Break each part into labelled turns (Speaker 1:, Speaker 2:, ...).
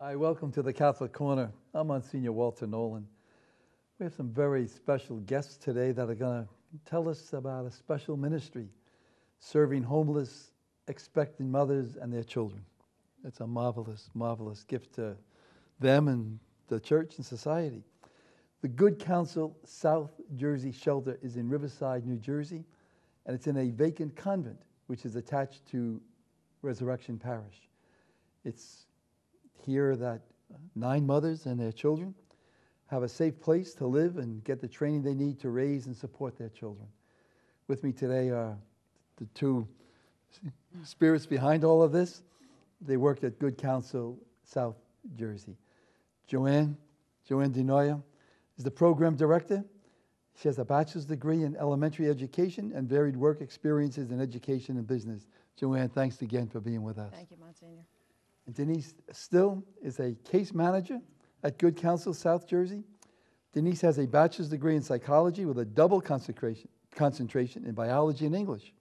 Speaker 1: Hi, welcome to the Catholic Corner. I'm Monsignor Walter Nolan. We have some very special guests today that are going to tell us about a special ministry serving homeless, expecting mothers and their children. It's a marvelous, marvelous gift to them and the church and society. The Good Counsel South Jersey Shelter is in Riverside, New Jersey, and it's in a vacant convent, which is attached to Resurrection Parish. It's here that 9 mothers and their children have a safe place to live and get the training they need to raise and support their children. With me today are the 2 spirits behind all of this. They work at Good Counsel South Jersey. Joanne DeNoia is the program director. She has a bachelor's degree in elementary education and varied work experiences in education and business. Joanne, thanks again for being with us.
Speaker 2: Thank you, Monsignor.
Speaker 1: And Denise Still is a case manager at Good Counsel South Jersey. Denise has a bachelor's degree in psychology with a double concentration in biology and English.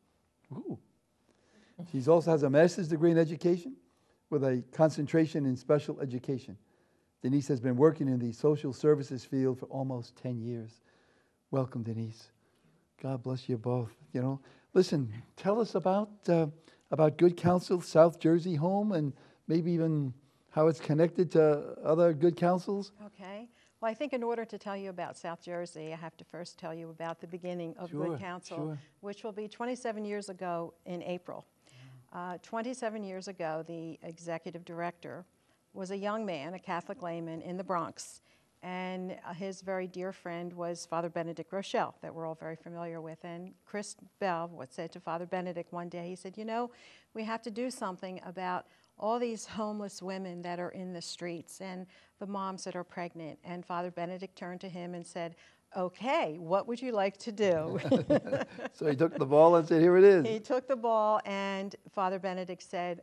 Speaker 1: Ooh. She also has a master's degree in education with a concentration in special education. Denise has been working in the social services field for almost 10 years. Welcome, Denise. God bless you both. Listen, tell us about Good Counsel South Jersey Home and maybe even how it's connected to other good counsels.
Speaker 2: Okay. Well, I think in order to tell you about South Jersey, I have to first tell you about the beginning of Good Counsel, which will be 27 years ago in April. 27 years ago, the executive director was a young man, a Catholic layman in the Bronx, and his very dear friend was Father Benedict Rochelle, that we're all very familiar with. And Chris Bell said to Father Benedict one day, he said, we have to do something about all these homeless women that are in the streets and the moms that are pregnant. And Father Benedict turned to him and said, okay, what would you like to do?
Speaker 1: So he took the ball and said, here it is.
Speaker 2: He took the ball, and Father Benedict said,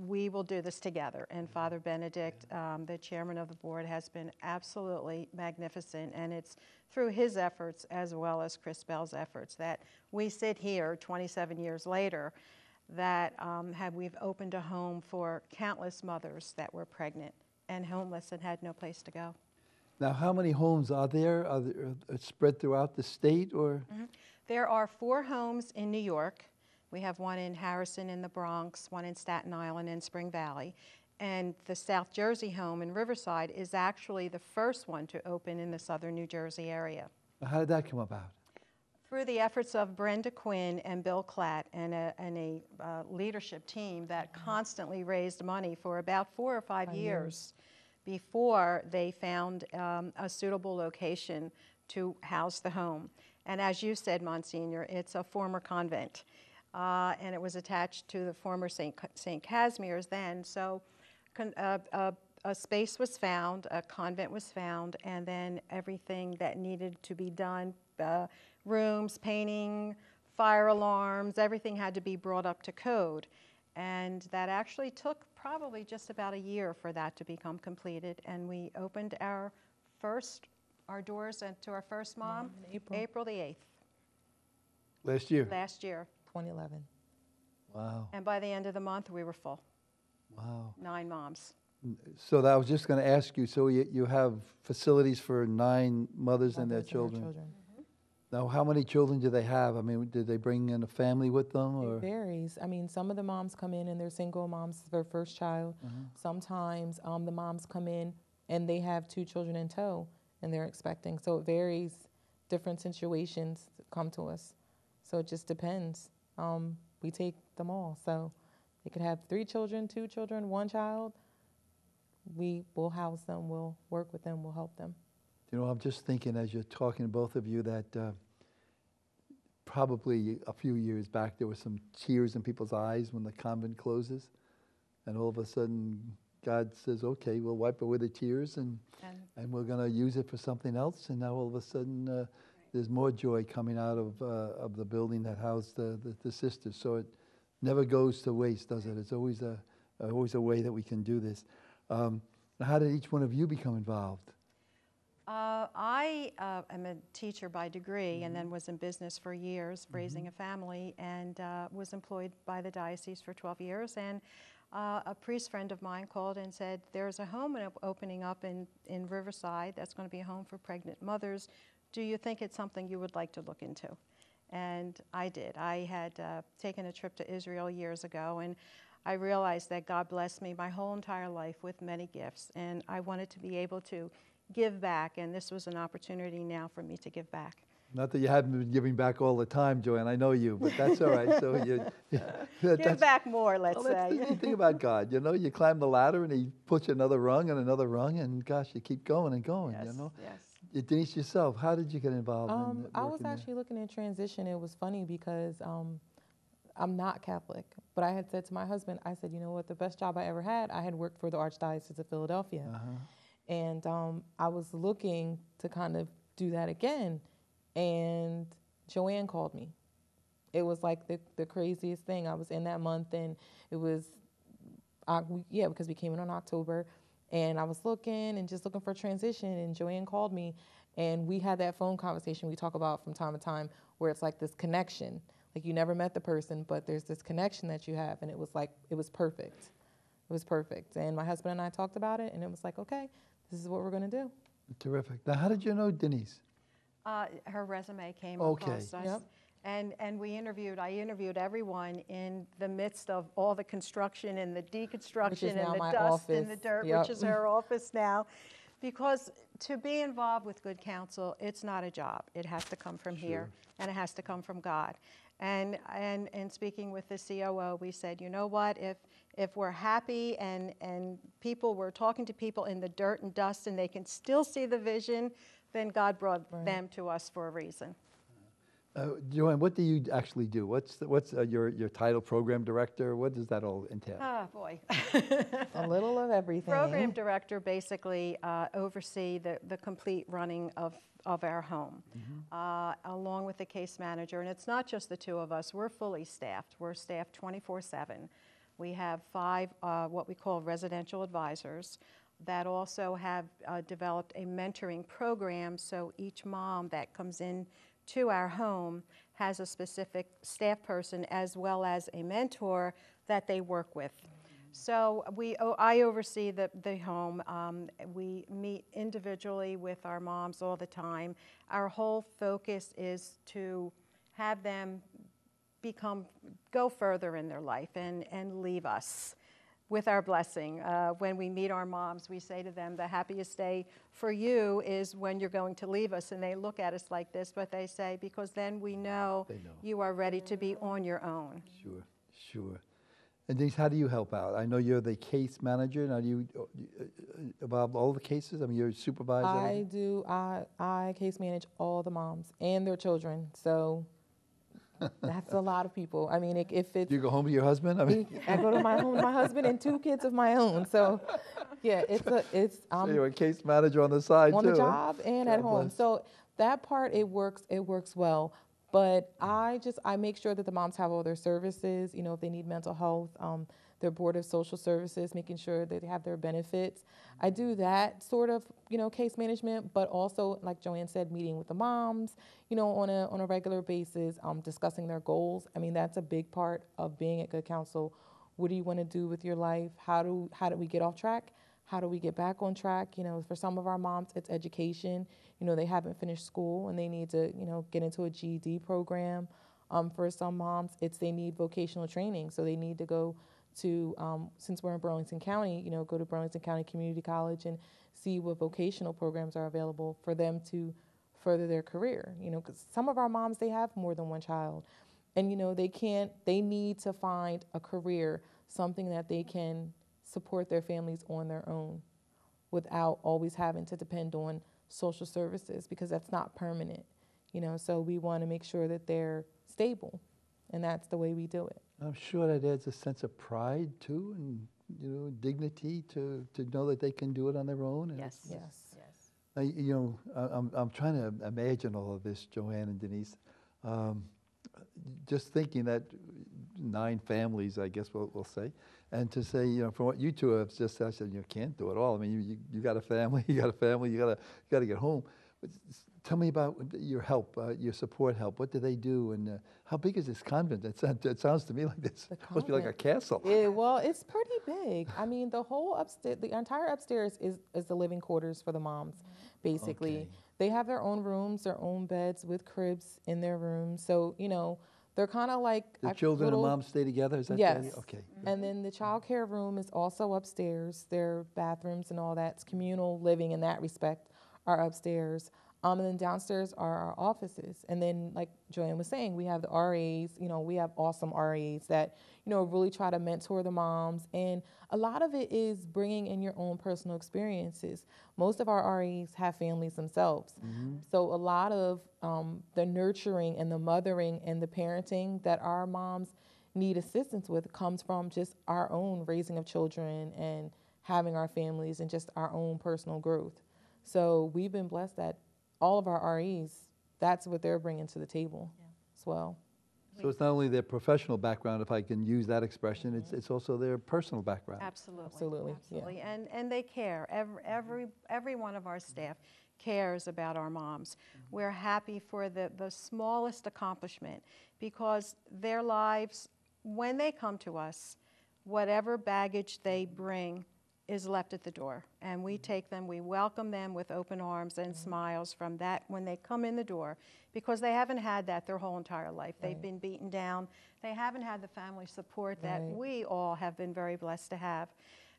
Speaker 2: we will do this together. And Father Benedict, the chairman of the board, has been absolutely magnificent. And it's through his efforts as well as Chris Bell's efforts that we sit here 27 years later that we've opened a home for countless mothers that were pregnant and homeless and had no place to go.
Speaker 1: Now, how many homes are there? Are they spread throughout the state, or?
Speaker 2: Mm-hmm. There are 4 homes in New York. We have one in Harrison in the Bronx, one in Staten Island and Spring Valley. And the South Jersey home in Riverside is actually the first one to open in the southern New Jersey area.
Speaker 1: How did that come about?
Speaker 2: Through the efforts of Brenda Quinn and Bill Klatt and a leadership team that constantly raised money for about 4 or 5 years before they found a suitable location to house the home. And as you said, Monsignor, it's a former convent, and it was attached to the former St. Casimir's then. So a space was found, a convent was found, and then everything that needed to be done, rooms, painting, fire alarms, everything had to be brought up to code. And that actually took probably just about a year for that to become completed. And we opened our doors to our first mom April the 8th.
Speaker 1: Last year?
Speaker 2: Last year.
Speaker 3: 2011.
Speaker 1: Wow.
Speaker 2: And by the end of the month, we were full.
Speaker 1: Wow.
Speaker 2: 9 moms.
Speaker 1: So that I was just going to ask you, so you have facilities for 9 mothers and their children.
Speaker 3: Mm-hmm.
Speaker 1: Now, how many children do they have? I mean, did they bring in a family with them? Or?
Speaker 3: It varies. I mean, some of the moms come in and they're single moms, their first child. Sometimes the moms come in and they have 2 children in tow and they're expecting. So it varies. Different situations come to us. So it just depends. We take them all. So they could have 3 children, 2 children, 1 child. We will house them, we'll work with them, we'll help them.
Speaker 1: I'm just thinking as you're talking, both of you, that probably a few years back there were some tears in people's eyes when the convent closes. And all of a sudden, God says, okay, we'll wipe away the tears and we're going to use it for something else. And now all of a sudden, there's more joy coming out of the building that housed the sisters. So it never goes to waste, does it? It's always a way that we can do this. How did each one of you become involved?
Speaker 2: I am a teacher by degree and then was in business for years, raising a family, and was employed by the diocese for 12 years. And a priest friend of mine called and said, there's a home opening up in Riverside that's going to be a home for pregnant mothers. Do you think it's something you would like to look into? And I did. I had taken a trip to Israel years ago, and I realized that God blessed me my whole entire life with many gifts, and I wanted to be able to give back, and this was an opportunity now for me to give back.
Speaker 1: Not that you haven't been giving back all the time, Joanne, I know you, but that's all right. So
Speaker 2: Give back more, let's
Speaker 1: That's the
Speaker 2: say.
Speaker 1: neat thing about God, you know, you climb the ladder and he puts you another rung and another rung, and gosh, you keep going and going, you know.
Speaker 2: Yes.
Speaker 1: Denise, yourself, how did you get involved in
Speaker 3: I was
Speaker 1: working there?
Speaker 3: actually looking at transition. It was funny because I'm not Catholic, but I had said to my husband, I said, you know what, the best job I ever had, I had worked for the Archdiocese of Philadelphia. And I was looking to kind of do that again. And Joanne called me. It was like the craziest thing. I was in that month, and it was, because we came in October, and I was looking and just looking for transition, and Joanne called me, and we had that phone conversation we talk about from time to time where it's like this connection. Like you never met the person, but there's this connection that you have, and it was perfect. It was perfect. And my husband and I talked about it, and it was like, okay, this is what we're going to do.
Speaker 1: Terrific. Now, how did you know Denise?
Speaker 2: Her resume came
Speaker 1: Okay.
Speaker 2: across us.
Speaker 3: Yep.
Speaker 2: And I interviewed everyone in the midst of all the construction and the deconstruction and
Speaker 3: now
Speaker 2: the
Speaker 3: my
Speaker 2: dust and the
Speaker 3: office.
Speaker 2: dirt,
Speaker 3: Yep.
Speaker 2: which is her office now. Because to be involved with Good Counsel, it's not a job. It has to come from here, and it has to come from God. And speaking with the COO, we said, you know what, if we're happy and we're talking to people in the dirt and dust and they can still see the vision, then God brought them to us for a reason.
Speaker 1: Joanne, what do you actually do? What's your title, program director? What does that all entail?
Speaker 2: Oh, boy.
Speaker 3: A little of everything.
Speaker 2: Program director basically oversee the complete running of our home, along with the case manager. And it's not just the two of us. We're fully staffed. We're staffed 24/7. We have 5 what we call residential advisors that also have developed a mentoring program, so each mom that comes in to our home has a specific staff person as well as a mentor that they work with. So I oversee the home. We meet individually with our moms all the time. Our whole focus is to have them go further in their life and leave us with our blessing. When we meet our moms, we say to them, the happiest day for you is when you're going to leave us. And they look at us like this, but they say, because then we know, you are ready to be on your own.
Speaker 1: Sure. And Denise, how do you help out? I know you're the case manager. Now, do you involve all the cases? I mean, you're a supervisor?
Speaker 3: I do. I case manage all the moms and their children. So that's a lot of people. I mean, if it's...
Speaker 1: Do you go home to your husband? I mean,
Speaker 3: I go to my home, my husband, and 2 kids of my own. So, yeah,
Speaker 1: so you're a case manager on the side,
Speaker 3: on
Speaker 1: too.
Speaker 3: the job and at
Speaker 1: God
Speaker 3: home.
Speaker 1: bless.
Speaker 3: So that part, it works well. But I make sure that the moms have all their services, if they need mental health, their Board of Social Services, making sure that they have their benefits. I do that sort of, case management, but also, like Joanne said, meeting with the moms, on a regular basis, discussing their goals. I mean, that's a big part of being at Good Counsel. What do you want to do with your life? How do we get off track? How do we get back on track? For some of our moms, it's education. They haven't finished school and they need to, get into a GED program. For some moms, they need vocational training. So they need to go to, since we're in Burlington County, go to Burlington County Community College and see what vocational programs are available for them to further their career. Because some of our moms, they have more than one child. And, they need to find a career, something that they can support their families on their own without always having to depend on social services, because that's not permanent, so we want to make sure that they're stable, and that's the way we do it.
Speaker 1: I'm sure that adds a sense of pride, too, and, dignity to know that they can do it on their own. And
Speaker 2: Yes.
Speaker 1: I'm trying to imagine all of this, Joanne and Denise. Just thinking that 9 families, I guess we'll say, and to say, from what you two have just said, you can't do it all. I mean, you got a family, you got to get home. But Tell me about your help, your support help. What do they do, and how big is this convent? It sounds to me like this must be like a castle.
Speaker 3: Yeah, well, it's pretty big. I mean, the whole upstairs, the entire upstairs is the living quarters for the moms, basically.
Speaker 1: Okay.
Speaker 3: They have their own rooms, their own beds with cribs in their rooms. So, you know, they're kind of like
Speaker 1: The
Speaker 3: a
Speaker 1: children and
Speaker 3: little-
Speaker 1: moms stay together? Is that the
Speaker 3: Yes.
Speaker 1: idea? Okay.
Speaker 3: And then the child care room is also upstairs. Their bathrooms and all that's communal living in that respect are upstairs. And then downstairs are our offices. And then, like Joanne was saying, we have the RAs. You know, we have awesome RAs that, you know, really try to mentor the moms. And a lot of it is bringing in your own personal experiences. Most of our RAs have families themselves. So a lot of the nurturing and the mothering and the parenting that our moms need assistance with comes from just our own raising of children and having our families and just our own personal growth. So we've been blessed that all of our REs, that's what they're bringing to the table as well.
Speaker 1: So it's not only their professional background, if I can use that expression, it's also their personal background.
Speaker 2: Absolutely.
Speaker 3: Absolutely, yeah.
Speaker 2: Absolutely. And they care. Every one of our staff cares about our moms. We're happy for the smallest accomplishment because their lives, when they come to us, whatever baggage they bring is left at the door. And we take them, we welcome them with open arms and smiles from that when they come in the door because they haven't had that their whole entire life. They've been beaten down. They haven't had the family support that
Speaker 3: Right.
Speaker 2: we all have been very blessed to have.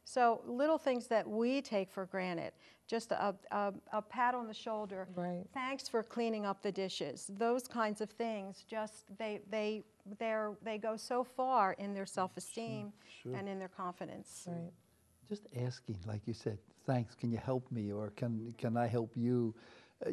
Speaker 2: So little things that we take for granted, just a pat on the shoulder,
Speaker 3: Right.
Speaker 2: thanks for cleaning up the dishes, those kinds of things, just they go so far in their self-esteem
Speaker 1: sure.
Speaker 2: and in their confidence.
Speaker 3: Right.
Speaker 1: Just asking, like you said, thanks, can you help me, or can I help you?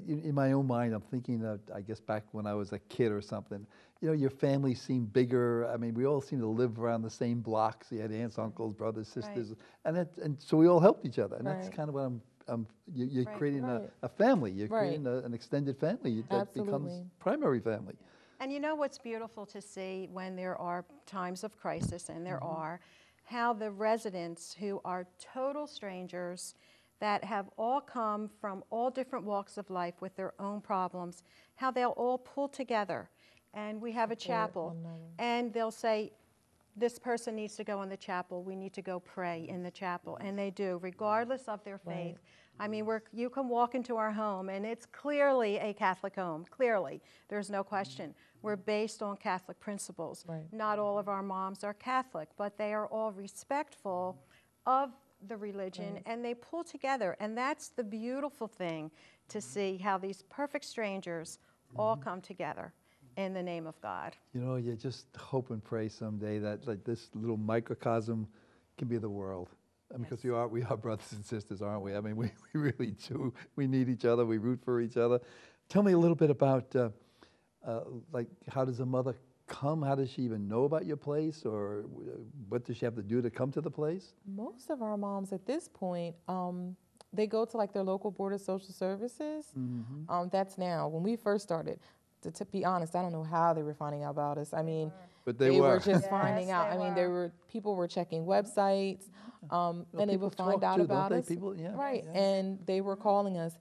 Speaker 1: In my own mind, I'm thinking of, I guess, back when I was a kid or something. You know, your family seemed bigger. I mean, we all seemed to live around the same blocks. You had aunts, uncles, brothers, sisters, and so we all helped each other. And that's
Speaker 3: Right.
Speaker 1: kind of what you're
Speaker 2: Right.
Speaker 1: creating
Speaker 3: Right.
Speaker 1: a family. You're
Speaker 3: Right.
Speaker 1: creating an extended family that becomes
Speaker 3: Absolutely.
Speaker 1: primary family.
Speaker 2: And you know what's beautiful to see when there are times of crisis, and there are, how the residents who are total strangers that have all come from all different walks of life with their own problems, how they'll all pull together. And we have a chapel,
Speaker 3: one another.
Speaker 2: and they'll say, this person needs to go in the chapel, we need to go pray in the chapel. And they do, regardless of their faith. I mean, you can walk into our home, and it's clearly a Catholic home, clearly. There's no question. We're based on Catholic principles.
Speaker 3: Right.
Speaker 2: Not all of our moms are Catholic, but they are all respectful of the religion, and they pull together. And that's the beautiful thing to see how these perfect strangers all come together in the name of God.
Speaker 1: You know, you just hope and pray someday that like this little microcosm can be the world. I mean, because we are brothers and sisters, aren't we? I mean, we really do. We need each other. We root for each other. Tell me a little bit about, like, how does a mother come? How does she even know about your place? Or what does she have to do to come to the place?
Speaker 3: Most of our moms at this point, they go to like their local board of social services. That's now. When we first started, to be honest, I don't know how they were finding out about us. I mean,
Speaker 1: But
Speaker 3: they were just
Speaker 2: Yes,
Speaker 3: finding out.
Speaker 2: they
Speaker 3: I mean, people were checking websites, and they
Speaker 1: people
Speaker 3: would find
Speaker 1: talk
Speaker 3: out
Speaker 1: too, don't
Speaker 3: about
Speaker 1: they?
Speaker 3: us.
Speaker 1: People- yeah,
Speaker 3: Right,
Speaker 1: yeah.
Speaker 3: and they were calling us.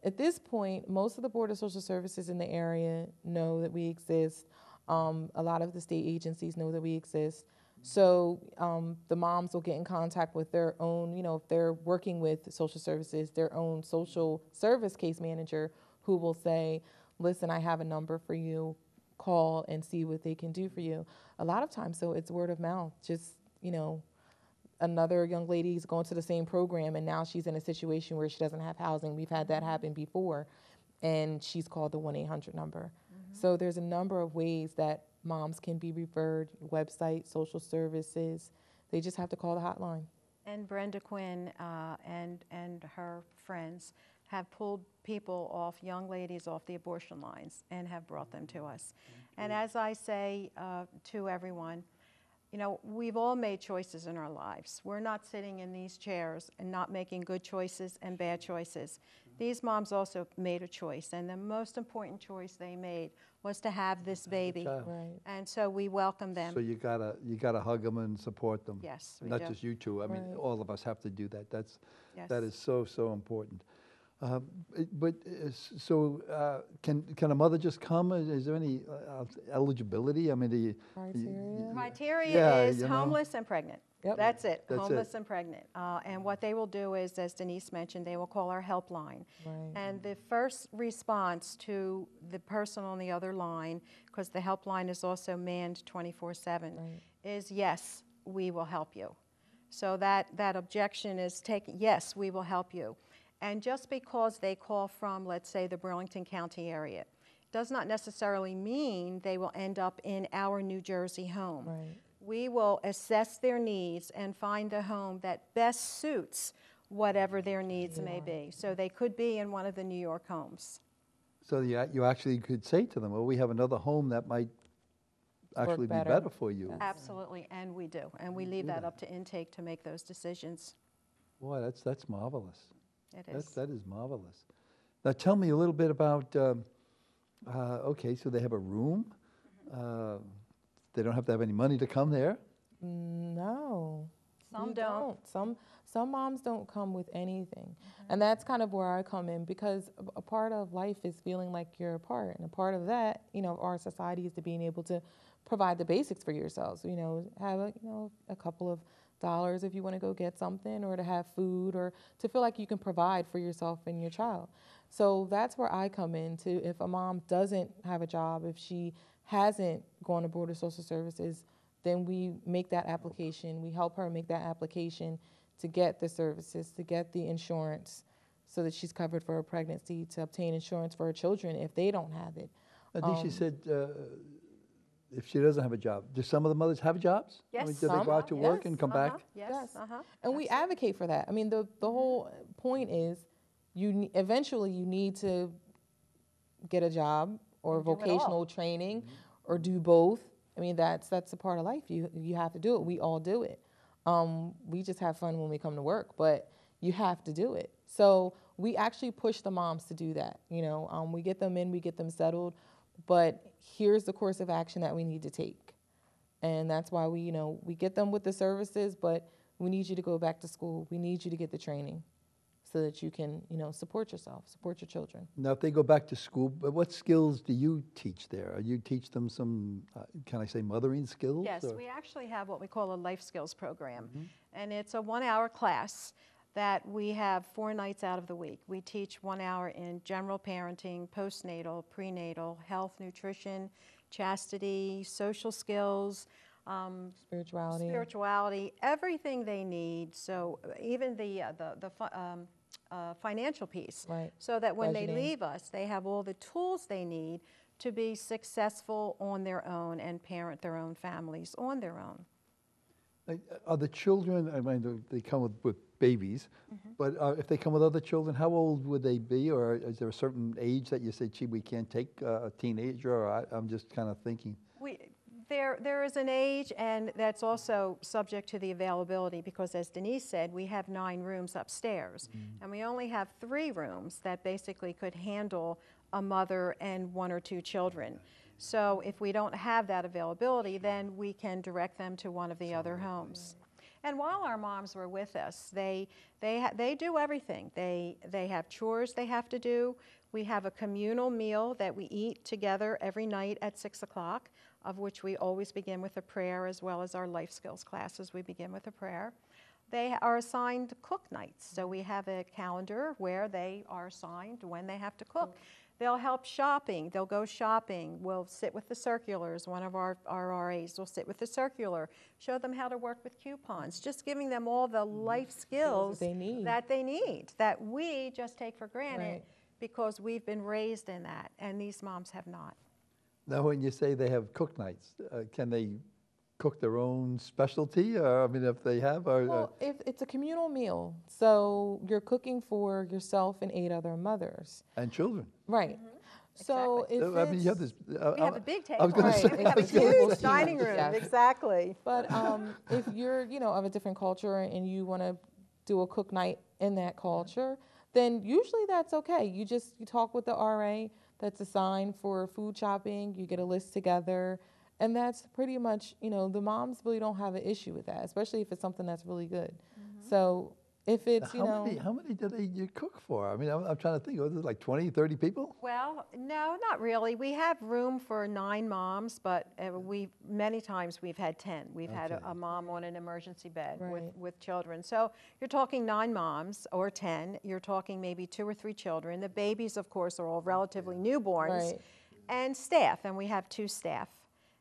Speaker 3: At this point, most of the board of social services in the area know that we exist. A lot of the state agencies know that we exist. So the moms will get in contact with their own, you know, if they're working with social services, their own social service case manager who will say, listen, I have a number for you, call and see what they can do for you. A lot of times, so it's word of mouth. Just, you know, another young lady's going to the same program and now she's in a situation where she doesn't have housing. We've had that happen before, and she's called the 1-800 number. So there's a number of ways that moms can be referred, website, social services. They just have to call the hotline.
Speaker 2: And Brenda Quinn and her friends have pulled people off, young ladies off the abortion lines, and have brought them to us. And as I say to everyone, you know, we've all made choices in our lives. We're not sitting in these chairs and not making good choices and bad choices. These moms also made a choice, and the most important choice they made was to have this baby.
Speaker 1: child.
Speaker 3: Right.
Speaker 2: And so we welcome them.
Speaker 1: So you gotta hug them and support them.
Speaker 2: Yes, we
Speaker 1: Not
Speaker 2: do.
Speaker 1: just you two. I mean,
Speaker 3: Right.
Speaker 1: all of us have to do that.
Speaker 2: Yes.
Speaker 1: That is so important. Can a mother just come? Is there any eligibility? I mean, do you,
Speaker 3: Criteria?
Speaker 2: Criteria
Speaker 1: Yeah,
Speaker 2: is
Speaker 1: you know.
Speaker 2: homeless and pregnant.
Speaker 3: Yep.
Speaker 2: That's it,
Speaker 1: That's
Speaker 2: homeless
Speaker 1: it.
Speaker 2: and pregnant. And what they will do is, as Denise mentioned, they will call our helpline.
Speaker 3: Right.
Speaker 2: And the first response to the person on the other line, because the helpline is also manned 24/7,
Speaker 3: Right.
Speaker 2: is yes, we will help you. So that objection is taken, yes, we will help you. And just because they call from, let's say, the Burlington County area, does not necessarily mean they will end up in our New Jersey home.
Speaker 3: Right.
Speaker 2: We will assess their needs and find a home that best suits whatever their needs may be. So they could be in one of the New York homes.
Speaker 1: so you actually could say to them, well, we have another home that might actually be
Speaker 3: better.
Speaker 1: better for you.
Speaker 3: Yes.
Speaker 2: Absolutely, and we do. And we leave
Speaker 1: do
Speaker 2: that
Speaker 1: that.
Speaker 2: up to intake to make those decisions.
Speaker 1: Boy, that's marvelous.
Speaker 2: It is.
Speaker 1: That is marvelous. Now tell me a little bit about, okay, so they have a room. They don't have to have any money to come there.
Speaker 3: No.
Speaker 2: Some
Speaker 3: we
Speaker 2: don't.
Speaker 3: Some moms don't come with anything. And that's kind of where I come in, because a part of life is feeling like you're a part. And a part of that, our society is to being able to provide the basics for yourselves. Have a couple of dollars if you want to go get something, or to have food, or to feel like you can provide for yourself and your child. So that's where I come in to, if a mom doesn't have a job, if she hasn't gone to Board of Social Services, then we make that application. We help her make that application to get the services, to get the insurance, so that she's covered for her pregnancy, to obtain insurance for her children if they don't have it.
Speaker 1: I think she said if she doesn't have a job, do some of the mothers have jobs? I mean,
Speaker 2: Yes.
Speaker 1: do they go out to work
Speaker 3: Yes.
Speaker 1: and come back?
Speaker 2: Yes,
Speaker 3: Yes.
Speaker 2: uh-huh.
Speaker 3: And we advocate for that. I mean, the whole point is eventually you need to get a job or
Speaker 2: And do it all.
Speaker 3: vocational training, or do both. I mean, that's a part of life. You have to do it. We all do it. We just have fun when we come to work, but you have to do it. So we actually push the moms to do that. We get them in, we get them settled, but here's the course of action that we need to take. And that's why we get them with the services, but we need you to go back to school. We need you to get the training so that you can, support yourself, support your children.
Speaker 1: Now, if they go back to school, but what skills do you teach there? You teach them some, can I say, mothering skills?
Speaker 2: Yes,
Speaker 1: or-
Speaker 2: we actually have what we call a life skills program. And it's a 1-hour class that we have 4 nights out of the week. We teach 1 hour in general parenting, postnatal, prenatal, health, nutrition, chastity, social skills, spirituality, everything they need. So even the financial piece,
Speaker 3: Right.
Speaker 2: so that when they
Speaker 3: Budgeting.
Speaker 2: leave us, they have all the tools they need to be successful on their own and parent their own families on their own.
Speaker 1: Are the children, I mean, they come with babies, but if they come with other children, how old would they be? Or is there a certain age that you say, gee, we can't take a teenager? Or I'm just kind of thinking.
Speaker 2: There is an age, and that's also subject to the availability, because as Denise said, we have 9 rooms upstairs, and we only have 3 rooms that basically could handle a mother and 1 or 2 children. So if we don't have that availability, then we can direct them to one of the other homes. And while our moms were with us, they do everything. They have chores they have to do. We have a communal meal that we eat together every night at 6 o'clock, of which we always begin with a prayer, as well as our life skills classes, we begin with a prayer. They are assigned cook nights, so we have a calendar where they are assigned when they have to cook. They'll help shopping. They'll go shopping. We'll sit with the circulars. One of our RAs will sit with the circular, show them how to work with coupons, just giving them all the life skills
Speaker 3: they need.
Speaker 2: that we just take for granted
Speaker 3: Right.
Speaker 2: because we've been raised in that, and these moms have not.
Speaker 1: Now, when you say they have cook nights, can they cook their own specialty? I mean, if they have, or
Speaker 3: Well, if it's a communal meal, so you're cooking for yourself and 8 other mothers.
Speaker 1: and children.
Speaker 3: Right. So
Speaker 2: Exactly.
Speaker 3: if
Speaker 1: I mean, you have
Speaker 3: it's-
Speaker 1: this.
Speaker 2: We have a big table.
Speaker 1: I was going to
Speaker 3: Right.
Speaker 1: say.
Speaker 2: We have a
Speaker 3: It's a table
Speaker 2: huge
Speaker 3: to
Speaker 2: dining
Speaker 3: use,
Speaker 2: room,
Speaker 3: yes.
Speaker 2: exactly.
Speaker 3: But if you're, of a different culture and you want to do a cook night in that culture, then usually that's okay. You talk with the RA that's assigned for food shopping. You get a list together, and that's pretty much, the moms really don't have an issue with that, especially if it's something that's really good. So If it's, you
Speaker 1: How many,
Speaker 3: know,
Speaker 1: how many do you cook for? I mean, I'm trying to think, was it like 20, 30 people?
Speaker 2: Well, no, not really. We have room for 9 moms, but many times we've had 10. We've had
Speaker 1: Okay.
Speaker 2: a mom on an emergency bed
Speaker 3: Right.
Speaker 2: with children. So you're talking 9 moms or 10. You're talking maybe 2 or 3 children. The babies, of course, are all relatively newborns.
Speaker 3: Right.
Speaker 2: And staff, and we have 2 staff.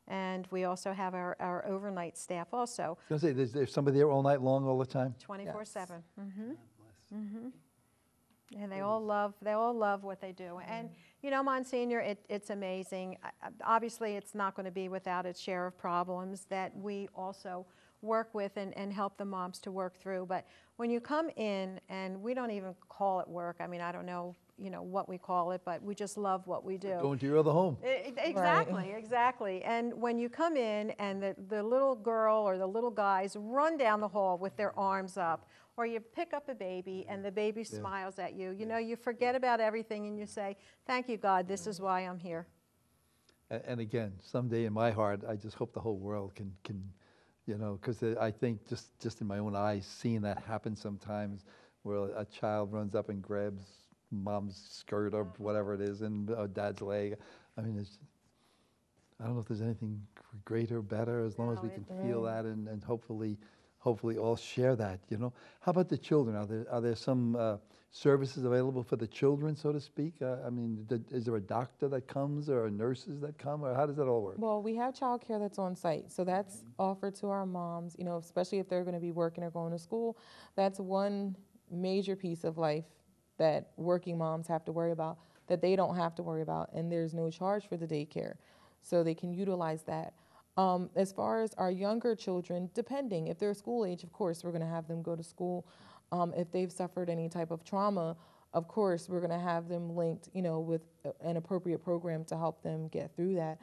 Speaker 2: And we also have our overnight staff also,
Speaker 1: I was going to say, there's somebody there all night long, all the time?
Speaker 2: 24/7. And they all love what they do. And, you know, Monsignor, it's amazing. Obviously, it's not going to be without its share of problems that we also work with and help the moms to work through. But when you come in, and we don't even call it work, I mean, I don't know, you know, what we call it, but we just love what we do.
Speaker 1: Going to your other home.
Speaker 2: Exactly, exactly. And when you come in and the little girl or the little guys run down the hall with their arms up, or you pick up a baby and the baby smiles at you, you know, you forget about everything and you say, thank you, God, this is why I'm here.
Speaker 1: And again, someday in my heart, I just hope the whole world can you know, because I think just in my own eyes, seeing that happen sometimes, where a child runs up and grabs mom's skirt or whatever it is, and dad's leg. I mean, I don't know if there's anything greater, better, as long as we can feel that and hopefully all share that, you know. How about the children? Are there some services available for the children, so to speak? I mean, is there a doctor that comes or nurses that come, or how does that all work?
Speaker 3: well, we have childcare that's on site, so that's offered to our moms, you know, especially if they're going to be working or going to school. That's one major piece of life that working moms have to worry about, that they don't have to worry about, and there's no charge for the daycare, so they can utilize that. As far as our younger children, depending, if they're school age, of course, we're going to have them go to school. If they've suffered any type of trauma, of course, we're going to have them linked, you know, with an appropriate program to help them get through that.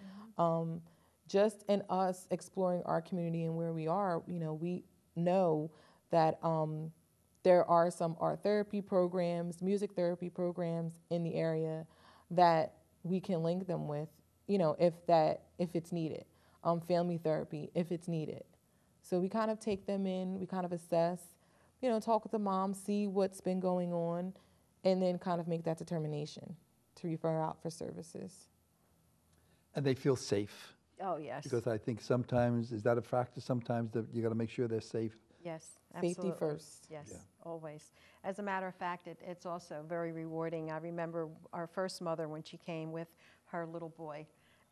Speaker 3: Just in us exploring our community and where we are, you know, we know that there are some art therapy programs, music therapy programs in the area that we can link them with, you know, if it's needed. Family therapy, if it's needed. So we kind of take them in, we kind of assess, you know, talk with the mom, see what's been going on, and then kind of make that determination to refer out for services.
Speaker 1: And they feel safe,
Speaker 2: Oh, yes.
Speaker 1: because I think sometimes, is that a factor? Sometimes that you got to make sure they're safe.
Speaker 2: Yes,
Speaker 3: Safety
Speaker 2: absolutely.
Speaker 3: first.
Speaker 2: Yes,
Speaker 1: Yeah.
Speaker 2: always. As a matter of fact, it's also very rewarding. I remember our first mother when she came with her little boy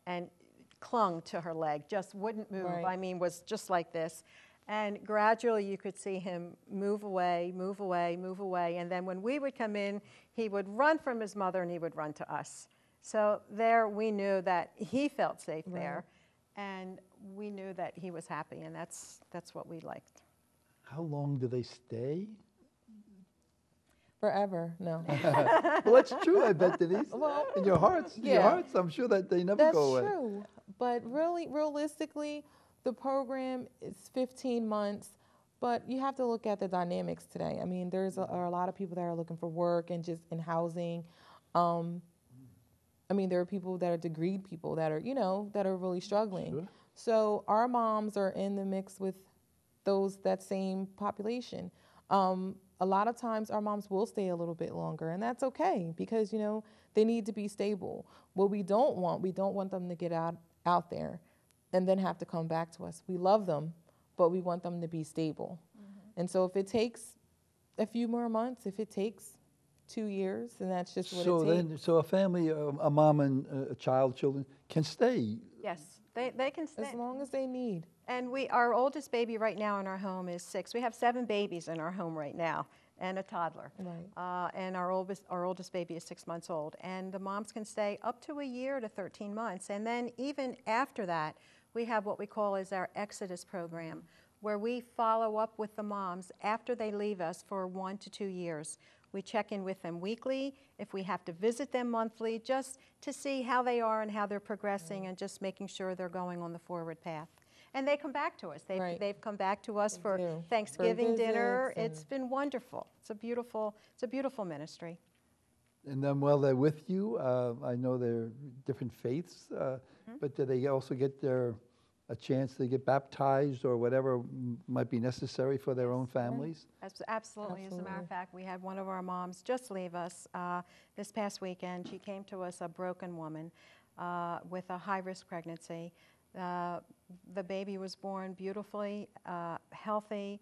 Speaker 2: and clung to her leg, just wouldn't move.
Speaker 3: Right.
Speaker 2: I mean, was just like this. And gradually you could see him move away, move away, move away. And then when we would come in, he would run from his mother and he would run to us. So there we knew that he felt safe there. And we knew that he was happy, and that's what we liked.
Speaker 1: How long do they stay?
Speaker 3: Forever, no.
Speaker 1: Well, that's true, I bet, Denise.
Speaker 3: Well,
Speaker 1: in your hearts, I'm sure that they never
Speaker 3: That's
Speaker 1: go away.
Speaker 3: true. But really, realistically, the program is 15 months, but you have to look at the dynamics today. I mean, are a lot of people that are looking for work and just in housing. I mean, there are people that are degreed people that are, you know, that are really struggling.
Speaker 1: Sure.
Speaker 3: So our moms are in the mix with that same population. A lot of times our moms will stay a little bit longer, and that's okay because, you know, they need to be stable. What we don't want them to get out there and then have to come back to us. We love them, but we want them to be stable. Mm-hmm. And so if it takes a few more months, if it takes 2 years, then that's just what it takes.
Speaker 1: So a family, a mom and a children can stay.
Speaker 2: Yes, they can stay.
Speaker 3: As long as they need.
Speaker 2: And our oldest baby right now in our home is 6. We have 7 babies in our home right now and a toddler.
Speaker 3: Right.
Speaker 2: And our oldest baby is 6 months old. And the moms can stay up to a year to 13 months. And then even after that, we have what we call is our Exodus program, where we follow up with the moms after they leave us for 1 to 2 years. We check in with them weekly, if we have to visit them monthly, just to see how they are and how they're progressing and just making sure they're going on the forward path. And they come back to us. They've come back to us for
Speaker 3: do.
Speaker 2: Thanksgiving
Speaker 3: For
Speaker 2: dinner.
Speaker 3: visits
Speaker 2: It's been wonderful. It's a beautiful ministry.
Speaker 1: And then while they're with you, I know they're different faiths, but do they also get their a chance to get baptized or whatever might be necessary for their own families?
Speaker 2: Absolutely. As a matter
Speaker 3: Absolutely.
Speaker 2: of fact, we had one of our moms just leave us this past weekend. She came to us, a broken woman with a high-risk pregnancy. The baby was born beautifully, healthy.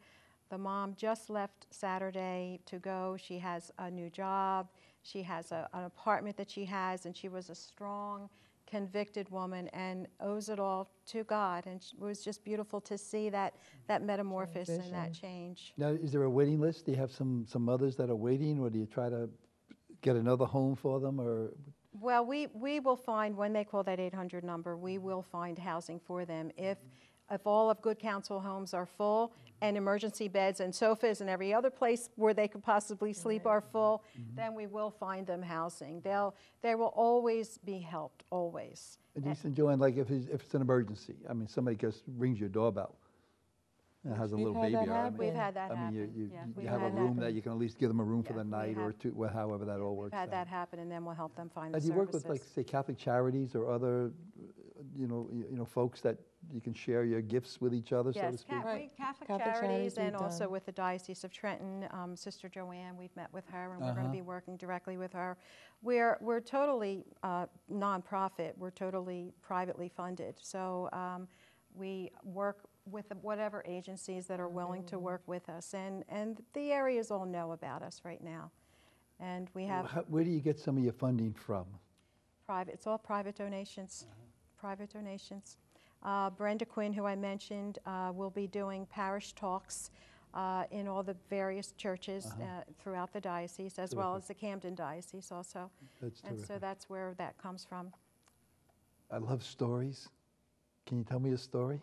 Speaker 2: The mom just left Saturday to go. She has a new job. She has an apartment that she has, and she was a strong, convicted woman and owes it all to God. And it was just beautiful to see that metamorphosis and that
Speaker 3: Transition.
Speaker 2: change.
Speaker 1: Now, is there a waiting list? Do you have some mothers that are waiting, or do you try to get another home for them, or?
Speaker 2: Well, we will find, when they call that 800 number, we will find housing for them. If all of Good Counsel homes are full and emergency beds and sofas and every other place where they could possibly sleep are full, then we will find them housing. They will always be helped, always.
Speaker 1: And Denise and Joanne, like if it's an emergency, I mean, somebody just rings your doorbell and has a
Speaker 3: We've
Speaker 1: little
Speaker 3: had
Speaker 1: baby.
Speaker 3: that
Speaker 1: I mean,
Speaker 3: happen.
Speaker 2: We've had that
Speaker 1: I mean,
Speaker 2: happen.
Speaker 1: you
Speaker 2: Yeah,
Speaker 1: you
Speaker 2: we've
Speaker 1: have a
Speaker 2: had that
Speaker 1: room
Speaker 2: happen.
Speaker 1: that you can at least give them a room for
Speaker 2: Yeah,
Speaker 1: the
Speaker 2: we
Speaker 1: night or
Speaker 2: have-
Speaker 1: two, however that all
Speaker 2: We've
Speaker 1: works
Speaker 2: had
Speaker 1: out.
Speaker 2: that happen, and then we'll help them find the
Speaker 1: Do you
Speaker 2: services.
Speaker 1: work with, like, say, Catholic Charities or other, folks that you can share your gifts with each other, so to
Speaker 2: Yes,
Speaker 1: speak?
Speaker 3: Right.
Speaker 2: Catholic
Speaker 3: Catholic
Speaker 2: Charities,
Speaker 3: Charities
Speaker 2: and
Speaker 3: we've
Speaker 2: also
Speaker 3: done.
Speaker 2: with the Diocese of Trenton, Sister Joanne, we've met with her, and we're going
Speaker 1: Uh-huh.
Speaker 2: to be working directly with her. We're totally nonprofit. We're totally privately funded. So we work with whatever agencies that are willing to work with us, and the areas all know about us right now. And we have
Speaker 1: Where do you get some of your funding from?
Speaker 2: private, it's all private donations, private donations. Brenda Quinn, who I mentioned, will be doing parish talks in all the various churches throughout the diocese, as well
Speaker 1: Terrific.
Speaker 2: as the Camden Diocese also.
Speaker 1: That's
Speaker 2: And so
Speaker 1: terrific.
Speaker 2: that's where that comes from.
Speaker 1: I love stories. Can you tell me a story?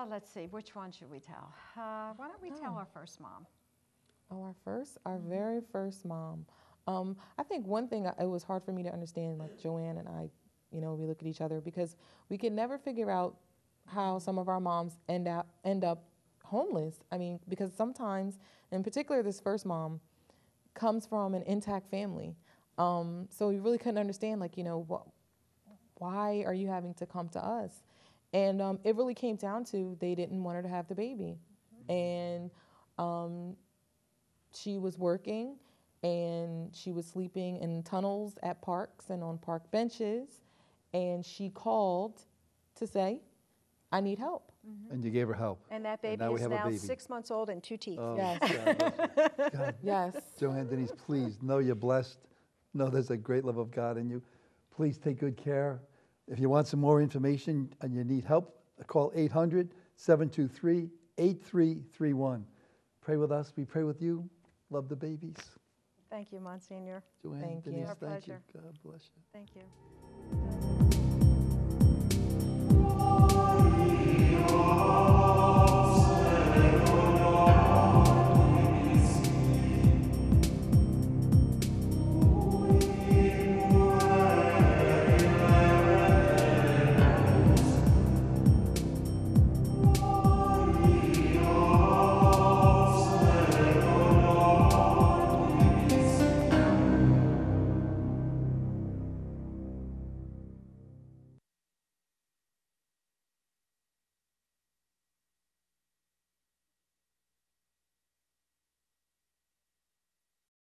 Speaker 2: Let's see, which one should we tell? Why don't we tell our first mom?
Speaker 3: Oh, our very first mom. I think one thing it was hard for me to understand, like Joanne and I, we look at each other because we could never figure out how some of our moms end up homeless. I mean, because sometimes, in particular, this first mom comes from an intact family, so we really couldn't understand, like, why are you having to come to us? And it really came down to they didn't want her to have the baby, and she was working, and she was sleeping in tunnels at parks and on park benches, and she called to say, I need help.
Speaker 1: And you gave her help.
Speaker 2: And that baby
Speaker 1: now we
Speaker 2: is
Speaker 1: have a
Speaker 2: now
Speaker 1: baby.
Speaker 2: 6 months old and 2 teeth.
Speaker 1: Oh,
Speaker 3: Yes.
Speaker 1: God bless you. God,
Speaker 3: Yes.
Speaker 1: Joanne, Denise, please know you're blessed. Know there's a great love of God in you. Please take good care. If you want some more information and you need help, call 800-723-8331. Pray with us. We pray with you. Love the babies.
Speaker 2: Thank you, Monsignor.
Speaker 1: Joanne,
Speaker 3: Thank you.
Speaker 1: Denise,
Speaker 2: Our
Speaker 1: thank you.
Speaker 2: pleasure.
Speaker 1: God bless you.
Speaker 2: Thank you.